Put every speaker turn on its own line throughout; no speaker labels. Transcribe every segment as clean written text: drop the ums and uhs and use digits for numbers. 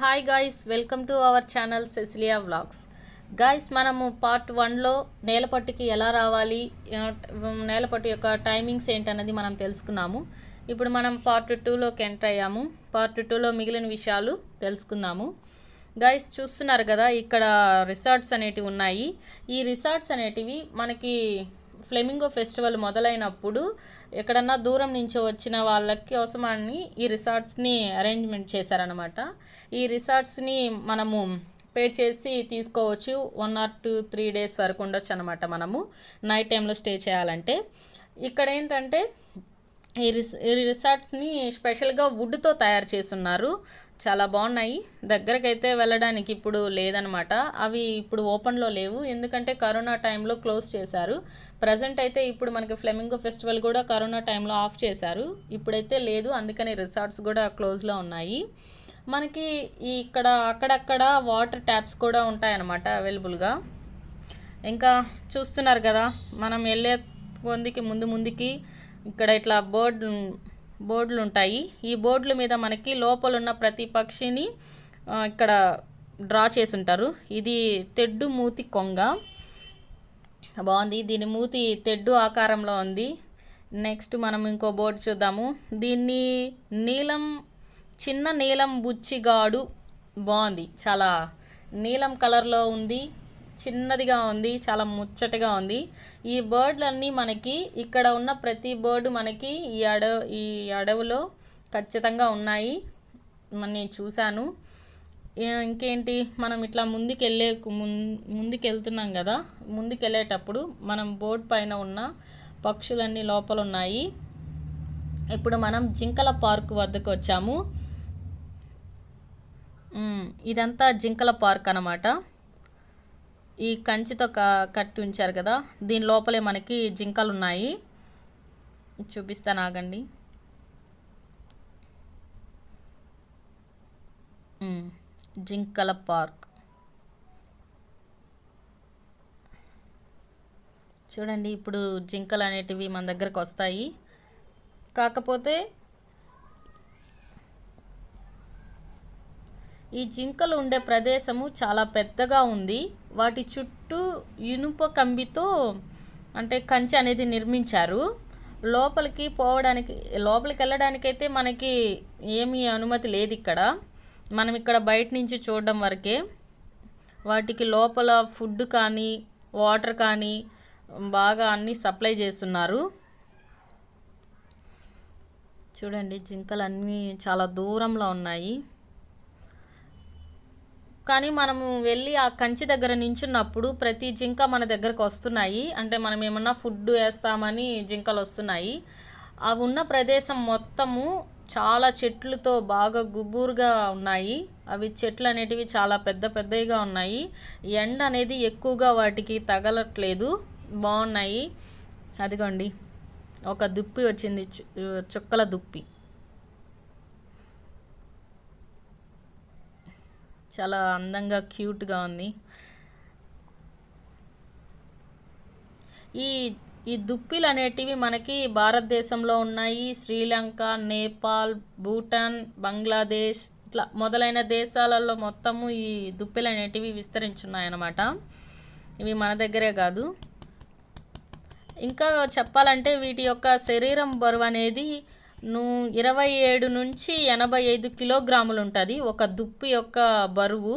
Hi guys, welcome to our channel Cecilia vlogs. Guys, మనము part 1లో నేలపట్టుకి ఎలా రావాలి, నేలపట్టు యొక్క టైమింగ్స్ ఏంటన్నది మనం తెలుసుకున్నాము. ఇప్పుడు మనం పార్ట్ 2లోకి ఎంటర్ అయ్యాము. పార్ట్ 2లో మిగిలిన విషయాలు తెలుసుకుందాము. గాయ్స్, చూస్తున్నారు కదా, ఇక్కడ రిసార్ట్స్ అనేటివి ఉన్నాయి. ఈ రిసార్ట్స్ అనేటివి మనకి ఫ్లెమింగో ఫెస్టివల్ మొదలైనప్పుడు ఎక్కడన్నా దూరం నుంచి వచ్చిన వాళ్ళకి కోసమని ఈ రిసార్ట్స్ని అరేంజ్మెంట్ చేశారనమాట. ఈ రిసార్ట్స్ని మనము పే చేసి తీసుకోవచ్చు. 1 or 2, 3 days వరకు ఉండొచ్చు అనమాట. మనము నైట్ టైంలో స్టే చేయాలంటే ఇక్కడ ఏంటంటే ఈ రిసార్ట్స్ని స్పెషల్గా వుడ్తో తయారు చేస్తున్నారు. చాలా బాగున్నాయి. దగ్గరకైతే వెళ్ళడానికి ఇప్పుడు లేదనమాట. అవి ఇప్పుడు ఓపెన్లో లేవు, ఎందుకంటే కరోనా టైంలో క్లోజ్ చేశారు. ప్రజెంట్ అయితే ఇప్పుడు మనకి ఫ్లెమింగో ఫెస్టివల్ కూడా కరోనా టైంలో ఆఫ్ చేశారు. ఇప్పుడైతే లేదు, అందుకని రిసార్ట్స్ కూడా క్లోజ్లో ఉన్నాయి. మనకి ఇక్కడ అక్కడక్కడ వాటర్ ట్యాప్స్ కూడా ఉంటాయన్నమాట అవైలబుల్గా. ఇంకా చూస్తున్నారు కదా, మనం వెళ్ళే ముందుకి ఇక్కడ ఇట్లా బోర్డులు ఉంటాయి. ఈ బోర్డుల మీద మనకి లోపల ఉన్న ప్రతి పక్షిని ఇక్కడ డ్రా చేసి ఉంటారు. ఇది తెడ్డు మూతి కొంగ, బాగుంది. దీని మూతి తెడ్డు ఆకారంలో ఉంది. నెక్స్ట్ మనం ఇంకో బోర్డు చూద్దాము. దీన్ని చిన్న నీలం బుచ్చిగాడు, బాగుంది. చాలా నీలం కలర్లో ఉంది, చిన్నదిగా ఉంది, చాలా ముచ్చటగా ఉంది. ఈ బర్డ్లన్నీ మనకి ఇక్కడ ఉన్న ప్రతి బర్డ్ మనకి ఈ అడవిలో ఖచ్చితంగా ఉన్నాయి, నేను చూశాను. ఇంకేంటి, మనం ఇట్లా ముందుకెళ్తున్నాం కదా, ముందుకెళ్ళేటప్పుడు మనం బోర్డు పైన ఉన్న పక్షులన్నీ లోపల ఉన్నాయి. ఇప్పుడు మనం జింకల పార్క్ వద్దకు వచ్చాము. ఇదంతా జింకల పార్క్ అన్నమాట. ఈ కంచితో కట్టి ఉంచారు కదా, దీని లోపలే మనకి జింకలు ఉన్నాయి. చూపిస్తాను, ఆగండి. జింకల పార్క్ చూడండి. ఇప్పుడు జింకలు అనేటివి మన దగ్గరకు వస్తాయి. కాకపోతే ఈ జింకలు ఉండే ప్రదేశము చాలా పెద్దగా ఉంది. వాటి చుట్టూ ఇనుప కంబితో అంటే కంచె అనేది నిర్మించారు. లోపలికి వెళ్ళడానికైతే మనకి ఏమీ అనుమతి లేదు ఇక్కడ. మనం ఇక్కడ బయట నుంచి చూడడం వరకే. వాటికి లోపల ఫుడ్ కానీ వాటర్ కానీ బాగా అన్నీ సప్లై చేస్తున్నారు. చూడండి, జింకలు అన్నీ చాలా దూరంలో ఉన్నాయి. కానీ మనము వెళ్ళి ఆ కంచి దగ్గర నించున్నప్పుడు ప్రతి జింక మన దగ్గరకు వస్తున్నాయి. అంటే మనం ఏమన్నా ఫుడ్ వేస్తామని జింకలు వస్తున్నాయి. అవి ఉన్న ప్రదేశం మొత్తము చాలా చెట్లతో బాగా గుబురుగా ఉన్నాయి. అవి చెట్లు అనేటివి చాలా పెద్దగా ఉన్నాయి. ఎండ అనేది ఎక్కువగా వాటికి తగలట్లేదు, బాగున్నాయి. అదిగోండి, ఒక దుప్పి వచ్చింది, చుక్కల దుప్పి. చాలా అందంగా క్యూట్గా ఉంది. ఈ దుప్పిలు అనేటివి మనకి భారతదేశంలో ఉన్నాయి. శ్రీలంక, నేపాల్, భూటాన్, బంగ్లాదేశ్ ఇట్లా మొదలైన దేశాలలో మొత్తము ఈ దుప్పిలు అనేటివి విస్తరించున్నాయన్నమాట. ఇవి మన దగ్గరే కాదు. ఇంకా చెప్పాలంటే వీటి యొక్క శరీరం బరువు అనేది 27 నుంచి 85 కిలోగ్రాములు ఉంటుంది ఒక దుప్పి యొక్క బరువు.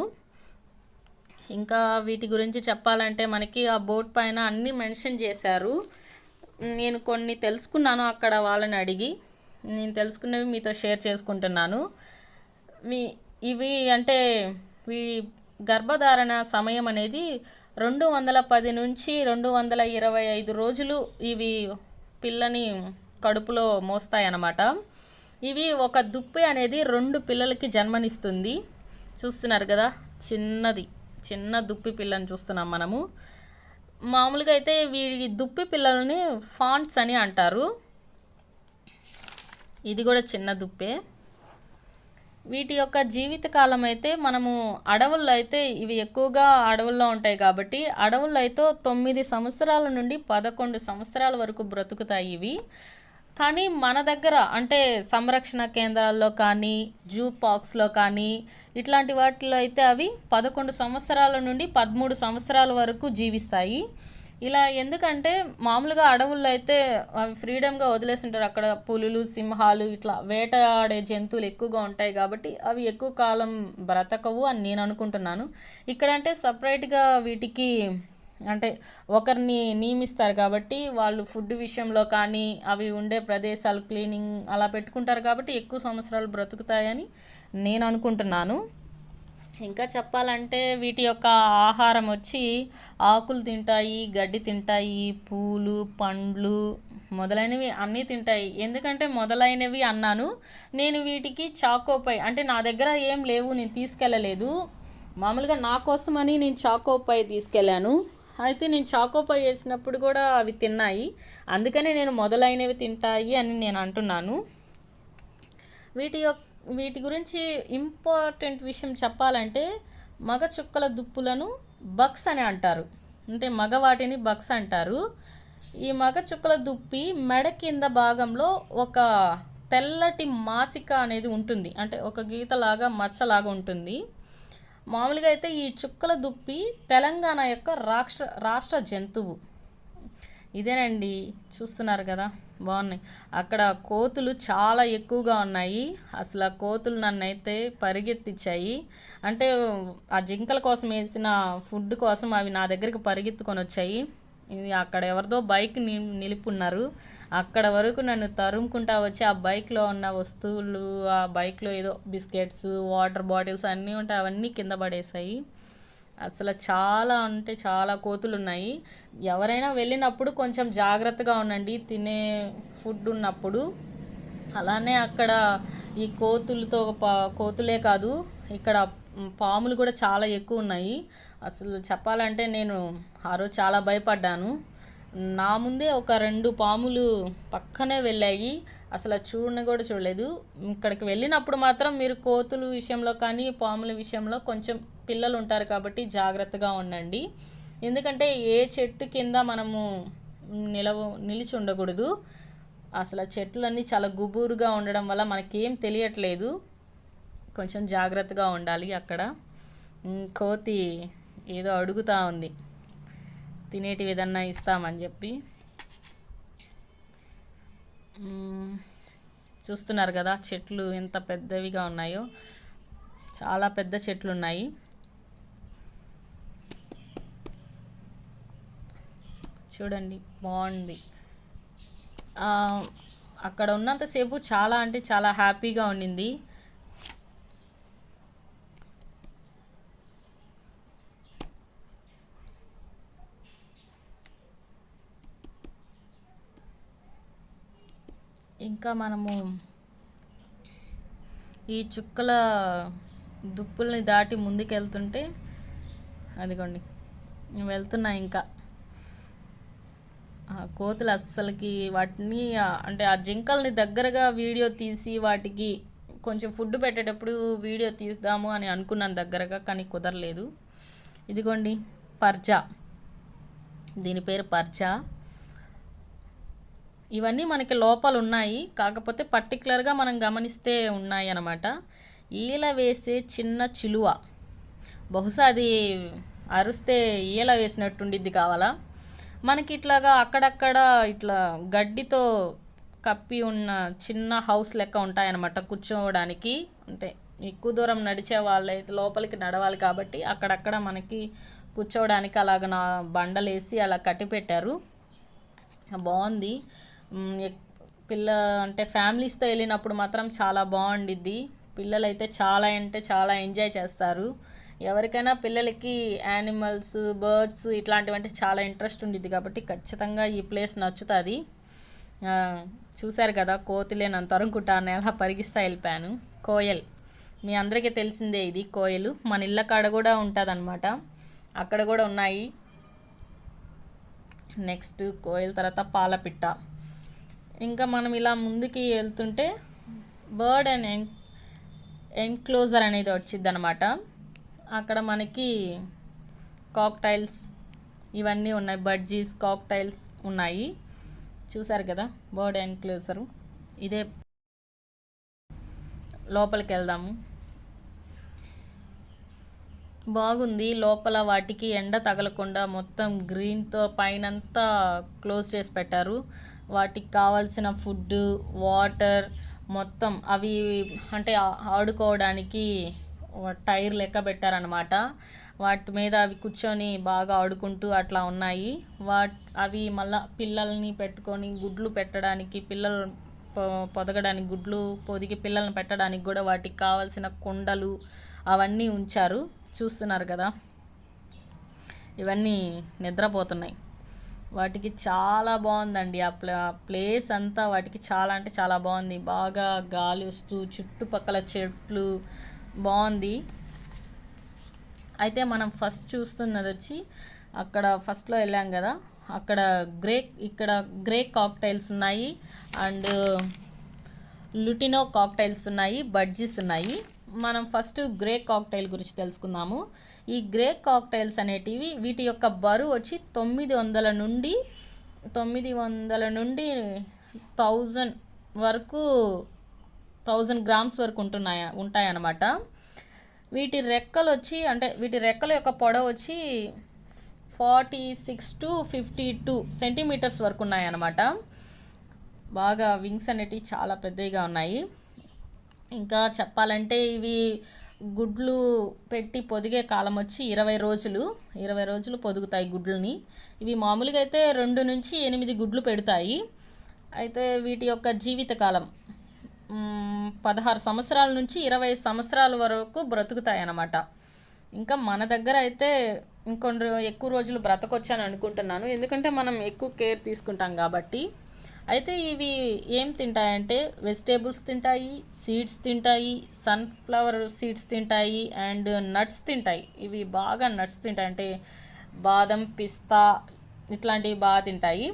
ఇంకా వీటి గురించి చెప్పాలంటే మనకి ఆ బోర్డు పైన అన్నీ మెన్షన్ చేశారు. నేను కొన్ని తెలుసుకున్నాను అక్కడ వాళ్ళని అడిగి. నేను తెలుసుకున్నవి మీతో షేర్ చేసుకుంటున్నాను. ఇవి గర్భధారణ సమయం అనేది 210 నుంచి 225 రోజులు ఇవి పిల్లని కడుపులో మోస్తాయి అన్నమాట. ఇవి ఒక దుప్పి అనేది 2 పిల్లలకి జన్మనిస్తుంది. చూస్తున్నారు కదా, చిన్న దుప్పి పిల్లని చూస్తున్నాం మనము. మామూలుగా అయితే వీడి దుప్పి పిల్లలని ఫాంట్స్ అని అంటారు. ఇది కూడా చిన్న దుప్పే. వీటి యొక్క జీవితకాలం అయితే మనము అడవుల్లో అయితే ఇవి ఎక్కువగా అడవుల్లో ఉంటాయి కాబట్టి అడవుల్లో అయితే 9 సంవత్సరాల నుండి 11 సంవత్సరాల వరకు బ్రతుకుతాయి ఇవి. కానీ మన దగ్గర అంటే సంరక్షణ కేంద్రాల్లో కానీ జూ పార్క్స్లో కానీ ఇట్లాంటి వాటిలో అయితే అవి 11 సంవత్సరాల నుండి 13 సంవత్సరాల వరకు జీవిస్తాయి. ఇలా ఎందుకంటే మామూలుగా అడవుల్లో అయితే అవి ఫ్రీడమ్గా వదిలేస్తుంటారు. అక్కడ పులులు, సింహాలు ఇట్లా వేటాడే జంతువులు ఎక్కువగా ఉంటాయి కాబట్టి అవి ఎక్కువ కాలం బ్రతకవు అని నేను అనుకుంటున్నాను. ఇక్కడంటే సపరేట్గా వీటికి అంటే ఒకరిని నియమిస్తారు కాబట్టి వాళ్ళు ఫుడ్ విషయంలో కానీ అవి ఉండే ప్రదేశాలు క్లీనింగ్ అలా పెట్టుకుంటారు కాబట్టి ఎక్కువ సంవత్సరాలు బ్రతుకుతాయని నేను అనుకుంటున్నాను. ఇంకా చెప్పాలంటే వీటి యొక్క ఆహారం వచ్చి ఆకులు తింటాయి, గడ్డి తింటాయి, పూలు, పండ్లు మొదలైనవి అన్నీ తింటాయి. ఎందుకంటే మొదలైనవి అన్నాను, నేను వీటికి చాకోపై అంటే నా దగ్గర ఏం లేవు, నేను తీసుకెళ్ళలేదు. మామూలుగా నా కోసమని నేను చాకోపై తీసుకెళ్ళాను. అయితే నేను చాకోపై వేసినప్పుడు కూడా అవి తిన్నాయి, అందుకని నేను మొదలైనవి తింటాయి అని నేను అంటున్నాను. వీటి గురించి ఇంపార్టెంట్ విషయం చెప్పాలంటే మగ చుక్కల దుప్పులను బక్స్ అని అంటారు. అంటే మగవాటిని బక్స్ అంటారు. ఈ మగ చుక్కల దుప్పి మెడ కింద భాగంలో ఒక తెల్లటి మాసిక అనేది ఉంటుంది, అంటే ఒక గీతలాగా మచ్చలాగా ఉంటుంది. మామూలుగా అయితే ఈ చుక్కల దుప్పి తెలంగాణ యొక్క రాష్ట్ర జంతువు ఇదేనండి. చూస్తున్నారు కదా, బాగున్నాయి. అక్కడ కోతులు చాలా ఎక్కువగా ఉన్నాయి. అసలు ఆ కోతులు నన్నైతే పరిగెత్తిచ్చాయి. అంటే ఆ జింకల కోసం వేసిన ఫుడ్ కోసం అవి నా దగ్గరికి పరిగెత్తుకొని వచ్చాయి. ఇది అక్కడ ఎవరిదో బైక్ నిలుపున్నారు, అక్కడ వరకు నన్ను తరుముకుంటా వచ్చి ఆ బైక్లో ఉన్న వస్తువులు, ఆ బైక్లో ఏదో బిస్కెట్స్, వాటర్ బాటిల్స్ అన్నీ ఉంటాయి, అవన్నీ కింద పడేసాయి. అసలు చాలా అంటే చాలా కోతులు ఉన్నాయి. ఎవరైనా వెళ్ళినప్పుడు కొంచెం జాగ్రత్తగా ఉండండి తినే ఫుడ్ ఉన్నప్పుడు. అలానే అక్కడ ఈ కోతులే కాదు, ఇక్కడ పాములు కూడా చాలా ఎక్కువ ఉన్నాయి. అసలు చెప్పాలంటే నేను ఆ రోజు చాలా భయపడ్డాను. నా ముందే ఒక 2 పాములు పక్కనే వెళ్ళాయి, అసలు చూడని కూడా చూడలేదు. ఇక్కడికి వెళ్ళినప్పుడు మాత్రం మీరు కోతుల విషయంలో కానీ పాముల విషయంలో కొంచెం పిల్లలు ఉంటారు కాబట్టి జాగ్రత్తగా ఉండండి. ఎందుకంటే ఏ చెట్టు కింద మనము నిలిచి ఉండకూడదు. అసలు చెట్లన్నీ చాలా గుబురుగా ఉండడం వల్ల మనకేం తెలియట్లేదు, కొంచెం జాగ్రత్తగా ఉండాలి. అక్కడ కోతి ఏదో అడుగుతూ ఉంది, తినేటివి ఏదన్నా ఇస్తామని చెప్పి. చూస్తున్నారు కదా చెట్లు ఎంత పెద్దవిగా ఉన్నాయో, చాలా పెద్ద చెట్లు ఉన్నాయి. చూడండి బాగుంది. అక్కడ ఉన్నంతసేపు చాలా అంటే చాలా హ్యాపీగా ఉండింది. ఇంకా మనము ఈ చుక్కల దుప్పుల్ని దాటి ముందుకెళ్తుంటే అదిగోండి వెళ్తున్నాయి. ఇంకా కోతులు అస్సలకి వాటిని అంటే ఆ జింకల్ని దగ్గరగా వీడియో తీసి వాటికి కొంచెం ఫుడ్ పెట్టేటప్పుడు వీడియో తీద్దాము అని అనుకున్నాను దగ్గరగా, కానీ కుదరలేదు. ఇదిగోండి పర్జా, దీని పేరు పర్జా. ఇవన్నీ మనకి లోపాలు ఉన్నాయి, కాకపోతే పర్టికులర్గా మనం గమనిస్తే ఉన్నాయి అన్నమాట. ఈల వేసే చిన్న చిలువ, బహుశా అది అరుస్తే ఈల వేసినట్టుండిద్ది కావాలా. మనకి ఇట్లాగా అక్కడక్కడ ఇట్లా గడ్డితో కప్పి ఉన్న చిన్న హౌస్ లెక్క ఉంటాయన్నమాట కూర్చోవడానికి. అంటే ఎక్కువ దూరం నడిచే వాళ్ళైతే లోపలికి నడవాలి కాబట్టి అక్కడక్కడ మనకి కూర్చోవడానికి అలాగ నా బండలేసి అలా కట్టి పెట్టారు, బాగుంది. అంటే ఫ్యామిలీస్తో వెళ్ళినప్పుడు మాత్రం చాలా బాగుండిద్ది. పిల్లలు అయితే చాలా అంటే చాలా ఎంజాయ్ చేస్తారు. ఎవరికైనా పిల్లలకి యానిమల్స్, బర్డ్స్ ఇట్లాంటివంటే చాలా ఇంట్రెస్ట్ ఉండిద్ది కాబట్టి ఖచ్చితంగా ఈ ప్లేస్ నచ్చుతుంది. చూశారు కదా కోతులే నన్ను తరుముకుంటాను ఎలా పరిగిస్తా వెళ్ళిపోయాను. కోయల్ మీ అందరికీ తెలిసిందే, ఇది కోయలు మన ఇళ్ళ కాడ కూడా ఉంటుంది అన్నమాట, అక్కడ కూడా ఉన్నాయి. నెక్స్ట్ కోయల్ తర్వాత పాలపిట్ట. ఇంకా మనం ఇలా ముందుకి వెళ్తుంటే బర్డ్ అండ్ ఎన్క్లోజర్ అనేది వచ్చింది అనమాట. అక్కడ మనకి కాక్టైల్స్ ఇవన్నీ ఉన్నాయి, బడ్జీస్, కాక్టైల్స్ ఉన్నాయి. చూసారు కదా బర్డ్ ఎన్క్లోజరు. ఇదే లోపలికి వెళ్దాము. బాగుంది. లోపల వాటికి ఎండ తగలకుండా మొత్తం గ్రీన్తో పైనంతా క్లోజ్ చేసి పెట్టారు. వాటికి కావాల్సిన ఫుడ్, వాటర్ మొత్తం అవి అంటే ఆడుకోవడానికి టైర్ లెక్క పెట్టారనమాట. వాటి మీద అవి కూర్చొని బాగా ఆడుకుంటూ అట్లా ఉన్నాయి. అవి మళ్ళీ పిల్లల్ని పెట్టుకొని గుడ్లు పెట్టడానికి, పిల్లలు పొదగడానికి, గుడ్లు పొదిగి పిల్లల్ని పెట్టడానికి కూడా వాటికి కావాల్సిన కుండలు అవన్నీ ఉంచారు. చూస్తున్నారు కదా, ఇవన్నీ నిద్రపోతున్నాయి. వాటికి చాలా బాగుందండి ఆ ప్లేస్ అంతా. వాటికి చాలా అంటే చాలా బాగుంది. బాగా గాలి వస్తూ చుట్టుపక్కల చెట్లు బాగుంది. అయితే మనం ఫస్ట్ చూస్తున్నది వచ్చి అక్కడ ఫస్ట్లో వెళ్ళాం కదా, అక్కడ ఇక్కడ గ్రే కాక్టైల్స్ ఉన్నాయి అండ్ లుటినో కాక్టైల్స్ ఉన్నాయి, బడ్జీస్ ఉన్నాయి. మనం ఫస్ట్ గ్రే కాక్టైల్ గురించి తెలుసుకుందాము. ఈ గ్రే కాక్టైల్స్ అనేటివి వీటి యొక్క బరువు వచ్చి 900 నుండి 1000 వరకు 1000 గ్రామ్స్ వరకు ఉంటాయన్నమాట. వీటి రెక్కలు వచ్చి అంటే వీటి రెక్కల యొక్క పొడవు వచ్చి 46 to 52 సెంటీమీటర్స్ వరకు ఉన్నాయన్నమాట. బాగా వింగ్స్ అనేటివి చాలా పెద్దగా ఉన్నాయి. ఇంకా చెప్పాలంటే ఇవి గుడ్లు పెట్టి పొదిగే కాలం వచ్చి 20 రోజులు పొదుగుతాయి గుడ్లని. ఇవి మామూలుగా అయితే 2 నుంచి 8 గుడ్లు పెడతాయి. అయితే వీటి యొక్క జీవితకాలం 16 సంవత్సరాల నుంచి 20 సంవత్సరాల వరకు బ్రతుకుతాయి అన్నమాట. ఇంకా మన దగ్గర అయితే ఇంకొన్ని ఎక్కువ రోజులు బ్రతకొచ్చని అనుకుంటున్నాను, ఎందుకంటే మనం ఎక్కువ కేర్ తీసుకుంటాం కాబట్టి. అయితే ఇవి ఏం తింటాయంటే వెజిటేబుల్స్ తింటాయి, సీడ్స్ తింటాయి, సన్ఫ్లవర్ సీడ్స్ తింటాయి అండ్ నట్స్ తింటాయి. ఇవి బాగా నట్స్ తింటాయి, అంటే బాదం, పిస్తా ఇట్లాంటివి బాగా తింటాయి.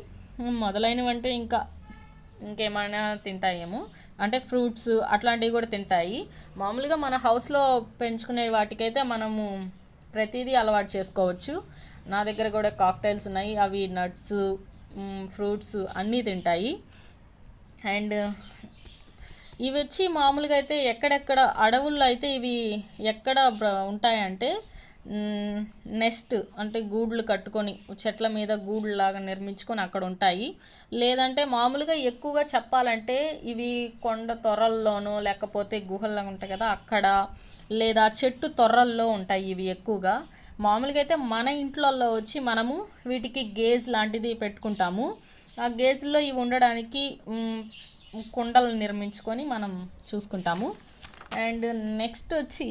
మొదలైనవి అంటే ఇంకేమైనా తింటాయేమో, అంటే ఫ్రూట్స్ అట్లాంటివి కూడా తింటాయి. మామూలుగా మన హౌస్లో పెంచుకునే వాటికైతే మనము ప్రతిదీ అలవాటు చేసుకోవచ్చు. నా దగ్గర కూడా కాక్టైల్స్ ఉన్నాయి, అవి నట్స్, ఫ్రూట్స్ అన్నీ తింటాయి. అండ్ ఇవి వచ్చి మామూలుగా అయితే ఎక్కడెక్కడ అడవుల్లో అయితే ఇవి ఎక్కడ ఉంటాయంటే నెస్ట్ అంటే గూళ్ళు కట్టుకొని చెట్ల మీద గూళ్ళు లాగా నిర్మించుకొని అక్కడ ఉంటాయి. లేదంటే మామూలుగా ఎక్కువగా చెప్పాలంటే ఇవి కొండ తొర్రల్లోనో లేకపోతే గుహల్లో ఉంటాయి కదా అక్కడ, లేదా చెట్టు తొర్రల్లో ఉంటాయి ఇవి ఎక్కువగా. మామూలుగా అయితే మన ఇంట్లలో వచ్చి మనము వీటికి గేజ్ లాంటిది పెట్టుకుంటాము. ఆ గేజ్లో ఇవి ఉండడానికి కుండలు నిర్మించుకొని మనం చూసుకుంటాము. అండ్ నెక్స్ట్ వచ్చి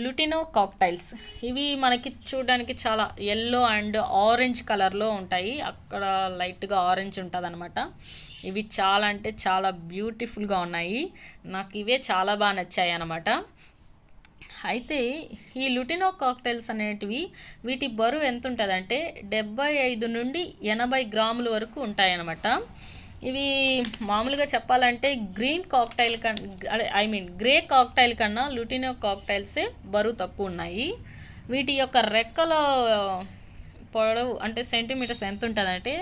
లుటినో కాక్టైల్స్. ఇవి మనకి చూడడానికి చాలా ఎల్లో అండ్ ఆరెంజ్ కలర్లో ఉంటాయి, అక్కడ లైట్గా ఆరెంజ్ ఉంటుంది అనమాట. ఇవి చాలా అంటే చాలా బ్యూటిఫుల్గా ఉన్నాయి, నాకు ఇవే చాలా బాగా నచ్చాయి అన్నమాట. అయితే ఈ లుటినో కాక్టైల్స్ అనేటివి వీటి బరువు ఎంత ఉంటుందంటే 75 నుండి 80 గ్రాముల వరకు ఉంటాయన్నమాట. ఇవి మామూలుగా చెప్పాలంటే గ్రే కాక్టైల్ కన్నా లుటినో కాక్టైల్సే బరువు తక్కువ ఉన్నాయి. వీటి యొక్క రెక్కల పొడవు అంటే సెంటీమీటర్స్ ఎంత ఉంటుందంటే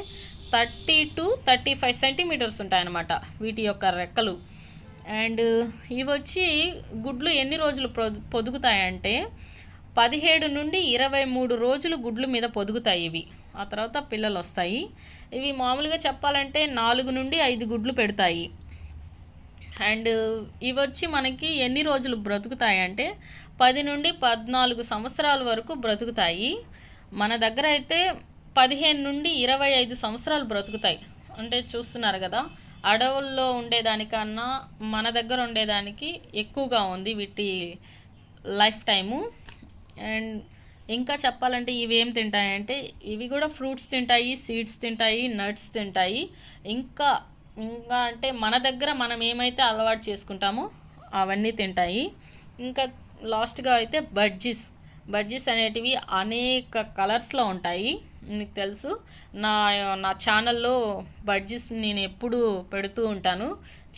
30 to 35 సెంటీమీటర్స్ ఉంటాయన్నమాట వీటి యొక్క రెక్కలు. అండ్ ఇవి వచ్చి గుడ్లు ఎన్ని రోజులు పొదుగుతాయంటే 17 నుండి 23 రోజులు గుడ్లు మీద పొదుగుతాయి ఇవి. ఆ తర్వాత పిల్లలు వస్తాయి. ఇవి మామూలుగా చెప్పాలంటే 4 నుండి 5 గుడ్లు పెడతాయి. అండ్ ఇవి వచ్చి మనకి ఎన్ని రోజులు బ్రతుకుతాయి అంటే 10 నుండి 14 సంవత్సరాల వరకు బ్రతుకుతాయి. మన దగ్గర అయితే 15 నుండి 25 సంవత్సరాలు బ్రతుకుతాయి. అంటే చూస్తున్నారు కదా, అడవుల్లో ఉండేదానికన్నా మన దగ్గర ఉండేదానికి ఎక్కువగా ఉంది వీటి లైఫ్ టైము. అండ్ ఇంకా చెప్పాలంటే ఇవి ఏం తింటాయంటే ఇవి కూడా ఫ్రూట్స్ తింటాయి, సీడ్స్ తింటాయి, నట్స్ తింటాయి. ఇంకా అంటే మన దగ్గర మనం ఏమైతే అలవాటు చేసుకుంటామో అవన్నీ తింటాయి. ఇంకా లాస్ట్గా అయితే బడ్జీస్ అనేటివి అనేక కలర్స్లో ఉంటాయి. మీకు తెలుసు, నా ఛానల్లో బడ్జీస్ నేను ఎప్పుడు పెడుతూ ఉంటాను.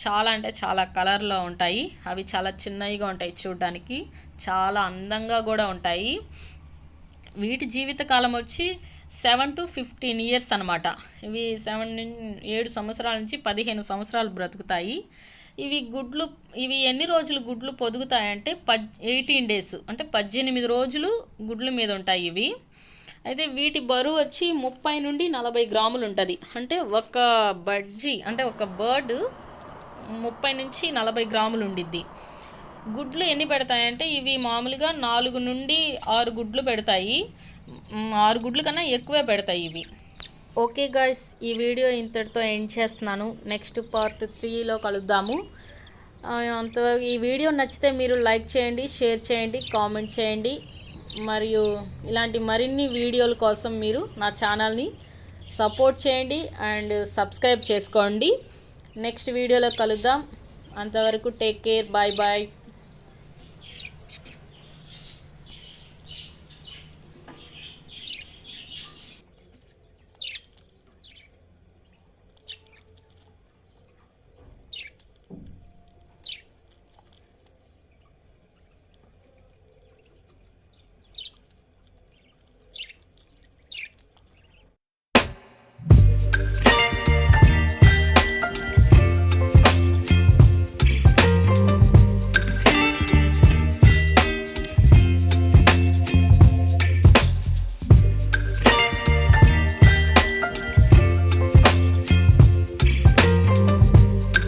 చాలా అంటే చాలా కలర్లో ఉంటాయి. అవి చాలా చిన్నవిగా ఉంటాయి, చూడడానికి చాలా అందంగా కూడా ఉంటాయి. వీటి జీవితకాలం వచ్చి 7 to 15 ఇయర్స్ అనమాట. ఇవి 7 సంవత్సరాల నుంచి 15 సంవత్సరాలు బ్రతుకుతాయి. ఇవి ఎన్ని రోజులు గుడ్లు పొదుగుతాయంటే 18 డేస్, అంటే 18 రోజులు గుడ్ల మీద ఉంటాయి ఇవి. అయితే వీటి బరువు వచ్చి 30 నుండి 40 గ్రాములు ఉంటుంది. అంటే ఒక బర్డ్ 30 నుంచి 40 గ్రాములు ఉండిద్ది. గుడ్లు ఎన్ని పెడతాయంటే ఇవి మామూలుగా 4 నుండి 6 గుడ్లు పెడతాయి. 6 గుడ్లు కన్నా ఎక్కువే పెడతాయి ఇవి. ఓకే గాయ్స్, ఈ వీడియో ఇంతటితో ఎండ్ చేస్తున్నాను. నెక్స్ట్ పార్ట్ 3లో కలుద్దాము. ఈ వీడియో నచ్చితే మీరు లైక్ చేయండి, షేర్ చేయండి, కామెంట్ చేయండి. మరియు ఇలాంటి మరిన్ని వీడియోల కోసం మీరు నా ఛానల్ని సపోర్ట్ చేయండి అండ్ సబ్స్క్రైబ్ చేసుకోండి. నెక్స్ట్ వీడియోలో కలుద్దాం. అంతవరకు టేక్ కేర్, బాయ్ బాయ్.